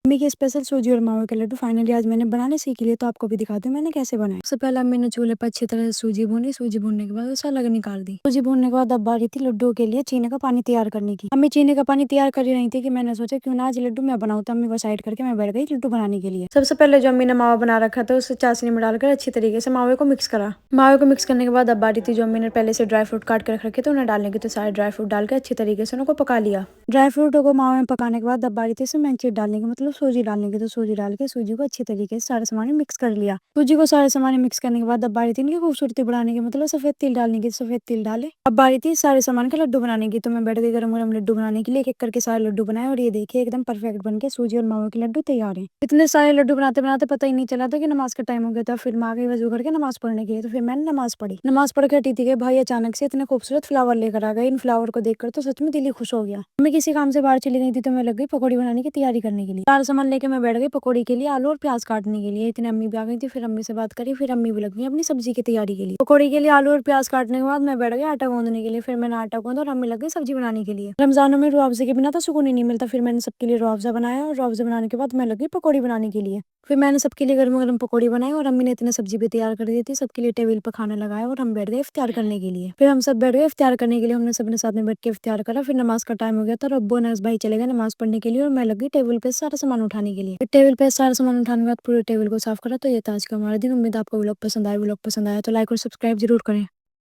Mummy के special सूजी और मावे के लड्डू फाइनली आज मैंने बनाने सीख लिए, तो आपको भी दिखाती हूँ मैंने कैसे बनाए। सबसे पहले मैंने चूल्हे पर अच्छी तरह से सूजी भूनी। सूजी भूनने के बाद उसे अलग निकाल दी। सूजी भूनने के बाद अब बारी थी लड्डू के लिए चीनी का पानी तैयार करने की। अम्मी चीनी का पानी तैयार कर ही रही थी कि मैंने सोचा क्यों ना आज लड्डू मैं बनाऊँ, तो अम्मी को साइड करके मैं बैठ गई लड्डू बनाने के लिए। सबसे पहले जो अम्मी ने मावा बना रखा था उसे चाशनी में डालकर अच्छी तरीके से मावे को मिक्स करा। मावे को मिक्स करने के बाद अब बारी थी जो अम्मी ने पहले से ड्राई फ्रूट काट कर रखे थे उन्हें डालने की। तो सारे ड्राई फ्रूट डालकर अच्छी तरीके से उनको पका लिया। ड्राई फ्रूटों को मावे में पकाने के बाद अब बारी थी इसमें चीज डालने की, मतलब सूजी डालने की। तो सूजी डाल के सूजी को अच्छी तरीके से सारे सामान मिक्स कर लिया। सूजी को सारे सामान मिक्स करने के बाद अब बारी थी इनकी खूबसूरती बढ़ाने की, मतलब सफेद तिल डालने की। सफेद तिल डाले। अब बारी थी सारे सामान के लड्डू बनाने की। तो मैं बैठ गई गरम गरम लड्डू बनाने के लिए। एक एक करके सारे लड्डू बनाए और ये देखिए एकदम परफेक्ट बन के सूजी और मावे के लड्डू तैयार है। इतने सारे लड्डू बनाते बनाते पता ही नहीं चला था कि नमाज का टाइम हो गया था। फिर मैं आ गई वजू करके नमाज पढ़ने के लिए। तो फिर मैंने नमाज पढ़ी। नमाज पढ़ के हटी थी कि भाई अचानक से इतने खूबसूरत फ्लावर लेकर आ गए। इन फ्लावर को देखकर तो सच में दिल ही खुश हो गया। मैं किसी काम से बाहर चली गई थी तो मैं लग गई पकौड़ी बनाने की तैयारी करने के लिए। सारा सामान लेके मैं बैठ गई पकौड़ी के लिए, आलू और प्याज काटने के लिए। इतने अम्मी भी आ गई थी। फिर अम्मी से बात करी, फिर अम्मी भी लग गई अपनी सब्जी की तैयारी के लिए। पकौड़ी के लिए आलू और प्याज काटने के बाद मैं बैठ गई आटा गूंदने के लिए। फिर मैंने आटा गूंदा और अम्मी लग गई सब्जी बनाने के लिए। रमजानों में रुअफ़ज़े के बिना तो सुकून ही नहीं मिलता। फिर मैंने सबके लिए रुअफ़ज़ा बनाया और रुअफ़ज़ा बनाने के बाद मैं लगी पकौड़ी बनाने के लिए। फिर मैंने सबके लिए गर्म गर्म पकौड़ी बनाई और अम्मी ने इतने सब्जी भी तैयार कर दी थी। सबके लिए टेबल पर खाना लगाया और हम बैठ गए इफ्तियार करने के लिए। फिर हम सब बैठ गए इफ्तियार करने के लिए। हमने सबने साथ में बैठ के इफ्तियार करा। फिर नमाज का टाइम हो गया था और अब्बू अनस भाई चले गए नमाज पढ़ने के लिए और मैं लगी टेबल पे सारा सामान उठाने के लिए। फिर टेबल पे सारा सामान उठाने के बाद पूरे टेबल को साफ करा। तो ये था आज का हमारा दिन। उम्मीद आपको व्लॉग पसंद आया। व्लॉग पसंद आया तो लाइक और सब्सक्राइब जरूर करें।